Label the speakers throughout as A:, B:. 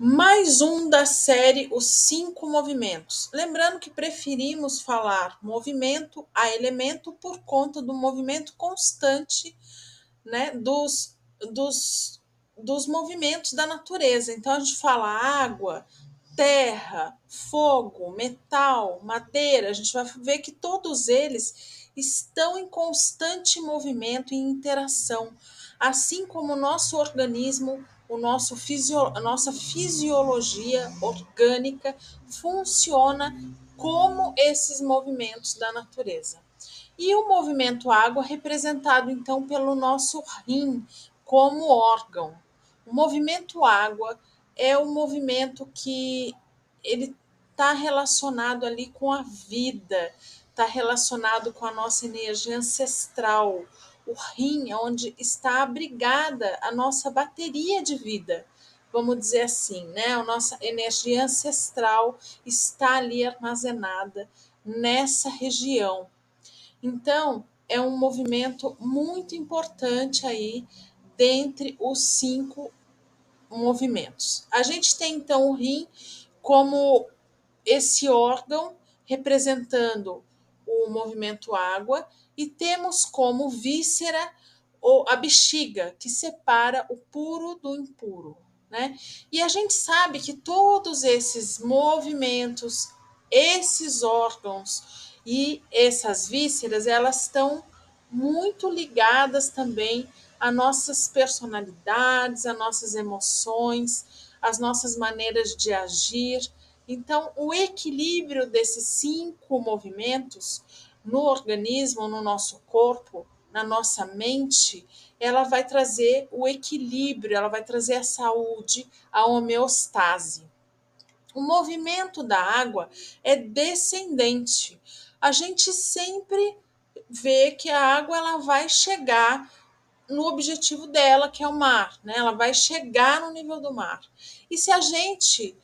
A: Mais um da série Os Cinco Movimentos. Lembrando que preferimos falar movimento a elemento por conta do movimento constante, né, dos movimentos da natureza. Então a gente fala água, terra, fogo, metal, madeira. A gente vai ver que todos eles estão em constante movimento e interação, assim como o nosso organismo, a nossa fisiologia orgânica funciona como esses movimentos da natureza. E o movimento água representado então pelo nosso rim como órgão. O movimento água é o movimento que ele está relacionado ali com a vida, está relacionado com a nossa energia ancestral. O rim é onde está abrigada a nossa bateria de vida, vamos dizer assim, né? A nossa energia ancestral está ali armazenada nessa região. Então, é um movimento muito importante aí dentre os cinco movimentos. A gente tem então o rim como esse órgão representando o movimento água e temos como víscera ou a bexiga, que separa o puro do impuro, né? E a gente sabe que todos esses movimentos, esses órgãos e essas vísceras, elas estão muito ligadas também a nossas personalidades, a nossas emoções, as nossas maneiras de agir. Então, o equilíbrio desses cinco movimentos no organismo, no nosso corpo, na nossa mente, ela vai trazer o equilíbrio, ela vai trazer a saúde, a homeostase. O movimento da água é descendente. A gente sempre vê que a água ela vai chegar no objetivo dela, que é o mar, né? Ela vai chegar no nível do mar. E se a gente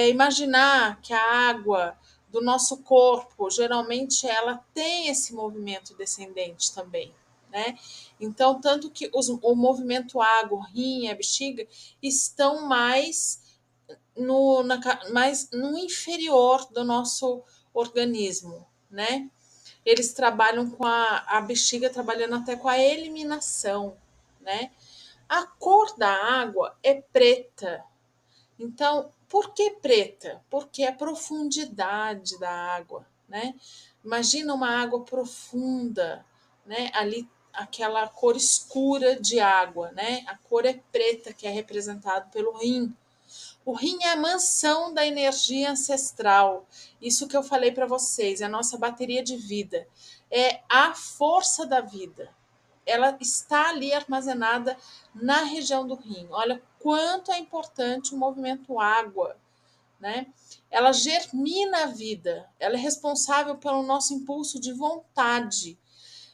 A: imaginar que a água do nosso corpo, geralmente ela tem esse movimento descendente também, né? Então, tanto que o movimento água, o rim, a bexiga, estão mais no inferior do nosso organismo, né? Eles trabalham com a bexiga, trabalhando até com a eliminação, né? A cor da água é preta. Então, por que preta? Porque é a profundidade da água, né? Imagina uma água profunda, né? Ali aquela cor escura de água, né? A cor é preta, que é representado pelo rim. O rim é a mansão da energia ancestral. Isso que eu falei para vocês, é a nossa bateria de vida. É a força da vida. Ela está ali armazenada na região do rim. Olha quanto é importante o movimento água, né? Ela germina a vida. Ela é responsável pelo nosso impulso de vontade.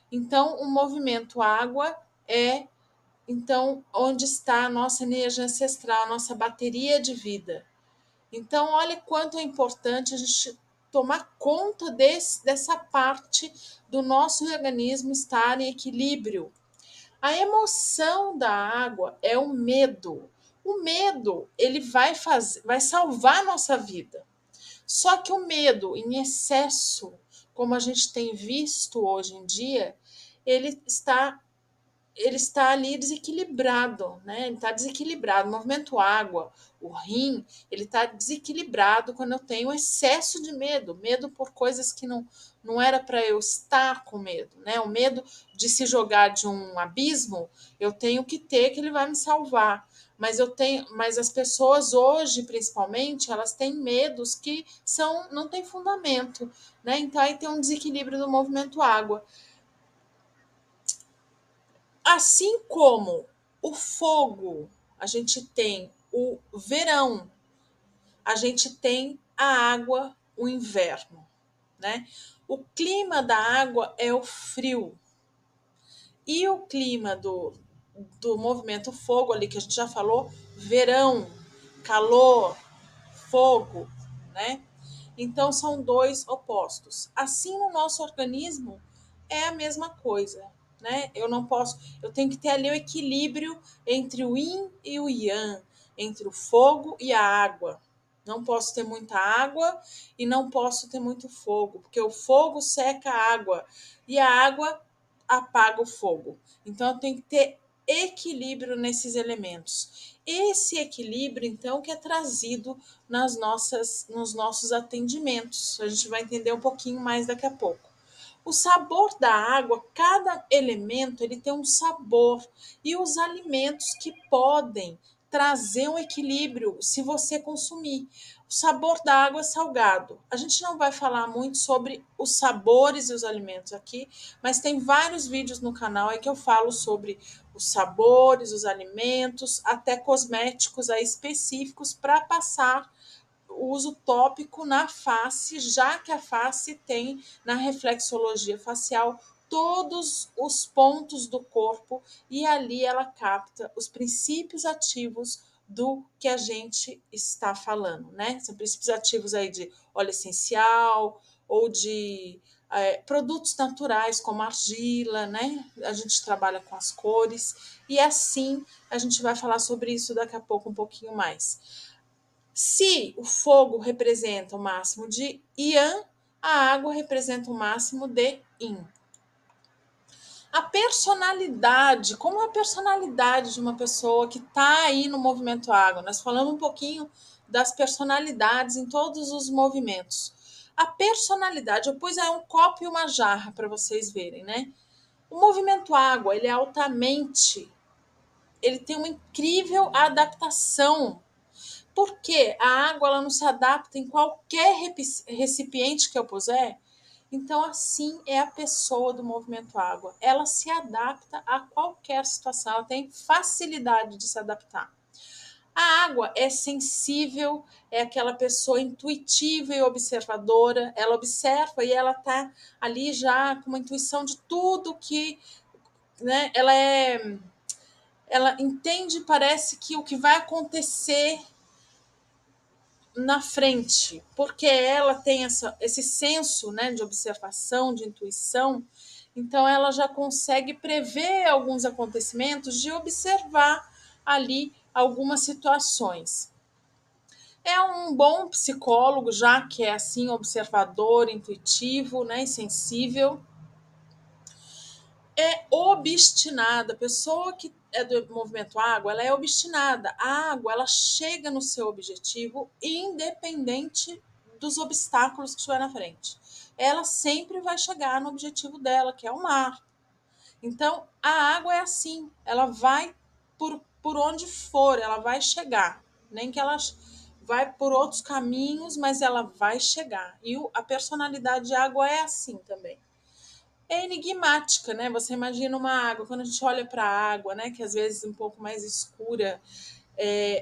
A: Então, o movimento água é onde está a nossa energia ancestral, a nossa bateria de vida. Então, olha quanto é importante a gente tomar conta dessa parte do nosso organismo estar em equilíbrio. A emoção da água é o medo. O medo, ele vai salvar a nossa vida. Só que o medo em excesso, como a gente tem visto hoje em dia, ele está ele está ali desequilibrado, né? Ele está desequilibrado. O movimento água, o rim, ele está desequilibrado quando eu tenho excesso de medo, medo por coisas que não era para eu estar com medo, né? O medo de se jogar de um abismo, eu tenho que ter que ele vai me salvar. Mas as pessoas hoje, principalmente, elas têm medos que não têm fundamento, né? Então aí tem um desequilíbrio do movimento água. Assim como o fogo, a gente tem o verão, a gente tem a água, o inverno, né? O clima da água é o frio. E o clima do movimento fogo ali, que a gente já falou, verão, calor, fogo, né? Então são dois opostos. Assim no nosso organismo é a mesma coisa, né? Eu não posso, eu tenho que ter ali o equilíbrio entre o yin e o yang, entre o fogo e a água. Não posso ter muita água e não posso ter muito fogo, porque o fogo seca a água e a água apaga o fogo. Então eu tenho que ter equilíbrio nesses elementos. Esse equilíbrio, então, que é trazido nos nossos atendimentos. A gente vai entender um pouquinho mais daqui a pouco. O sabor da água, cada elemento ele tem um sabor e os alimentos que podem trazer um equilíbrio se você consumir. O sabor da água é salgado. A gente não vai falar muito sobre os sabores e os alimentos aqui, mas tem vários vídeos no canal aí que eu falo sobre os sabores, os alimentos, até cosméticos aí específicos para passar o uso tópico na face, já que a face tem na reflexologia facial todos os pontos do corpo e ali ela capta os princípios ativos do que a gente está falando, né? São princípios ativos aí de óleo essencial ou de produtos naturais como argila, né? A gente trabalha com as cores e assim a gente vai falar sobre isso daqui a pouco um pouquinho mais. Se o fogo representa o máximo de Yang, a água representa o máximo de Yin. A personalidade, como é a personalidade de uma pessoa que está aí no movimento água? Nós falamos um pouquinho das personalidades em todos os movimentos. A personalidade, eu pus aí um copo e uma jarra para vocês verem, né? O movimento água, ele é altamente, ele tem uma incrível adaptação porque a água ela não se adapta em qualquer recipiente que eu puser. Então, assim é a pessoa do movimento água. Ela se adapta a qualquer situação, ela tem facilidade de se adaptar. A água é sensível, é aquela pessoa intuitiva e observadora. Ela observa e ela está ali já com uma intuição de tudo que, né? Ela entende, parece que o que vai acontecer na frente, porque ela tem esse senso, né, de observação, de intuição, então ela já consegue prever alguns acontecimentos, de observar ali algumas situações. É um bom psicólogo, já que é assim, observador, intuitivo, né, e sensível. É obstinada. A pessoa que é do movimento água, ela é obstinada. A água, ela chega no seu objetivo independente dos obstáculos que estiver na frente. Ela sempre vai chegar no objetivo dela, que é o mar. Então, a água é assim, ela vai por onde for, ela vai chegar. Nem que ela vai por outros caminhos, mas ela vai chegar. E a personalidade de água é assim também. É enigmática, né? Você imagina uma água, quando a gente olha para a água, né, que às vezes é um pouco mais escura,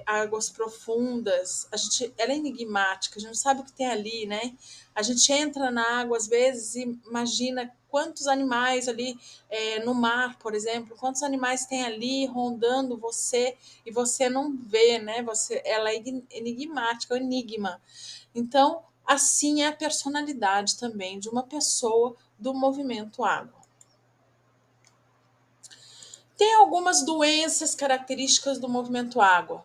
A: águas profundas, ela é enigmática, a gente não sabe o que tem ali, né? A gente entra na água às vezes e imagina quantos animais ali no mar, por exemplo, quantos animais tem ali rondando você e você não vê, né? Ela é enigmática, é um enigma. Então, assim é a personalidade também de uma pessoa do movimento água. Tem algumas doenças características do movimento água.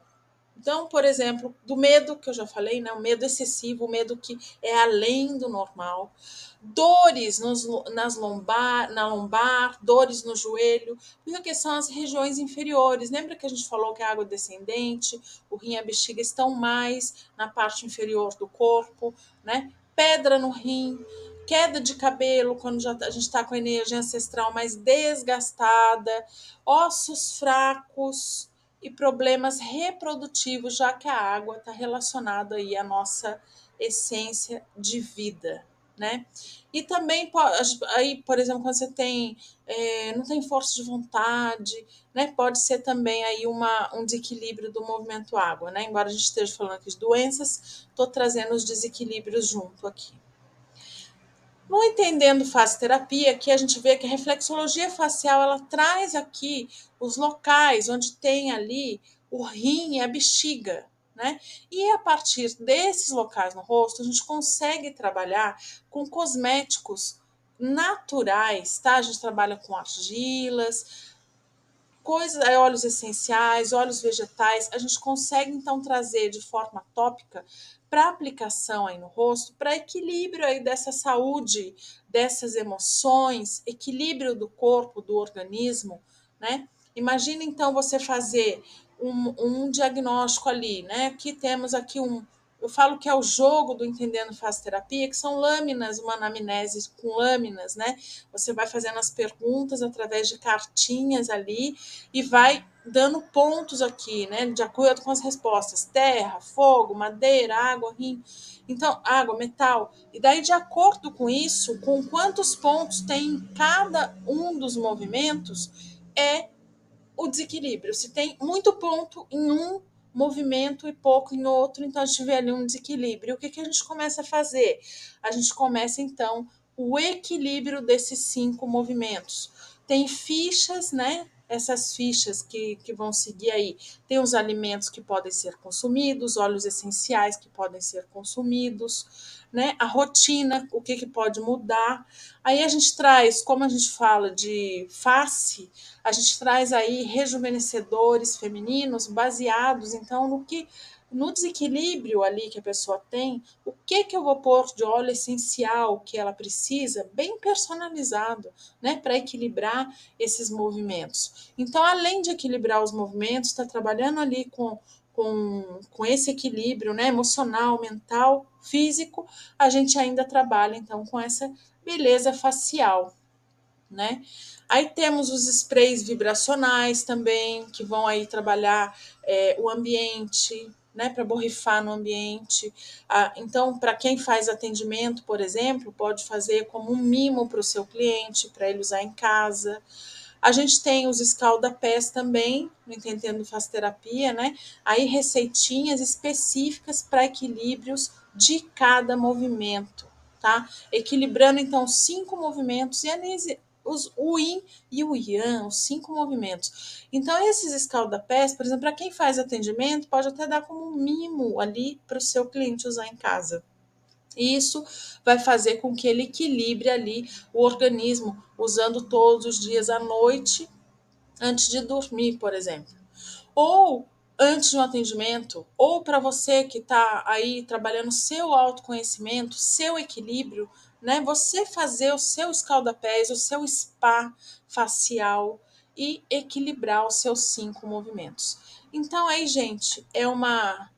A: Então, por exemplo, do medo, que eu já falei, né? O medo excessivo, o medo que é além do normal. Dores na lombar, dores no joelho, porque são as regiões inferiores. Lembra que a gente falou que a água descendente, o rim e a bexiga estão mais na parte inferior do corpo, né? Pedra no rim, queda de cabelo, quando a gente está com a energia ancestral mais desgastada, ossos fracos, e problemas reprodutivos, já que a água está relacionada aí à nossa essência de vida, né? E também aí, por exemplo, quando você não tem força de vontade, né? Pode ser também aí um desequilíbrio do movimento água, né? Embora a gente esteja falando aqui de doenças, estou trazendo os desequilíbrios junto aqui. No Entendendo Face Terapia, aqui a gente vê que a reflexologia facial ela traz aqui os locais onde tem ali o rim e a bexiga, né? E a partir desses locais no rosto, a gente consegue trabalhar com cosméticos naturais, tá? A gente trabalha com argilas, coisas, óleos essenciais, óleos vegetais, a gente consegue então trazer de forma tópica para aplicação aí no rosto, para equilíbrio aí dessa saúde, dessas emoções, equilíbrio do corpo, do organismo, né? Imagina então você fazer um diagnóstico ali, né? Aqui temos aqui eu falo que é o jogo do Entendendo Faz Terapia, que são lâminas, uma anamnese com lâminas, né? Você vai fazendo as perguntas através de cartinhas ali e vai dando pontos aqui, né? De acordo com as respostas: terra, fogo, madeira, água, rim. Então, água, metal. E daí, de acordo com isso, com quantos pontos tem em cada um dos movimentos, é o desequilíbrio. Se tem muito ponto em um movimento e pouco em outro, então a gente vê ali um desequilíbrio. O que, que a gente começa a fazer? A gente começa, então, o equilíbrio desses 5 movimentos. Tem fichas, né? Essas fichas que vão seguir aí. Tem os alimentos que podem ser consumidos, óleos essenciais que podem ser consumidos, né? A rotina, o que, que pode mudar. Aí a gente traz, como a gente fala de face, a gente traz aí rejuvenescedores femininos baseados, então, no desequilíbrio ali que a pessoa tem, o que eu vou pôr de óleo essencial que ela precisa, bem personalizado, né, para equilibrar esses movimentos. Então, além de equilibrar os movimentos, está trabalhando ali com esse equilíbrio, né, emocional, mental, físico, a gente ainda trabalha então com essa beleza facial, né? Aí temos os sprays vibracionais também, que vão aí trabalhar o ambiente, né, para borrifar no ambiente. Então, para quem faz atendimento, por exemplo, pode fazer como um mimo para o seu cliente, para ele usar em casa. A gente tem os escalda-pés também, no Entendendo Faz Terapia, né? Aí receitinhas específicas para equilíbrios de cada movimento, tá? Equilibrando então 5 movimentos e o yin e o yang, os 5 movimentos. Então, esses escalda-pés, por exemplo, para quem faz atendimento, pode até dar como um mimo ali para o seu cliente usar em casa. Isso vai fazer com que ele equilibre ali o organismo, usando todos os dias à noite, antes de dormir, por exemplo. Ou antes de um atendimento, ou para você que está aí trabalhando seu autoconhecimento, seu equilíbrio, né? Você fazer o seu escalda-pés, o seu spa facial e equilibrar os seus 5 movimentos. Então aí, gente, é uma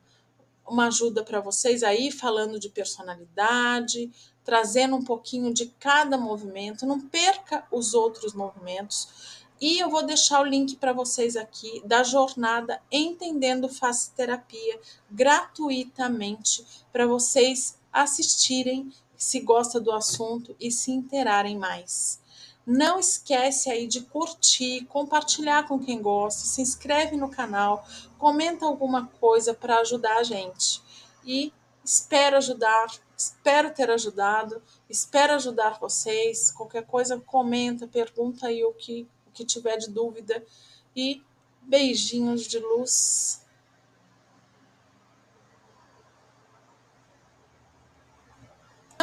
A: ajuda para vocês aí, falando de personalidade, trazendo um pouquinho de cada movimento, não perca os outros movimentos. E eu vou deixar o link para vocês aqui da jornada Entendendo Face Terapia gratuitamente para vocês assistirem se gosta do assunto e se interarem mais. Não esquece aí de curtir, compartilhar com quem gosta, se inscreve no canal, comenta alguma coisa para ajudar a gente. E espero ajudar, espero ter ajudado, espero ajudar vocês. Qualquer coisa, comenta, pergunta aí o que tiver de dúvida. E beijinhos de luz.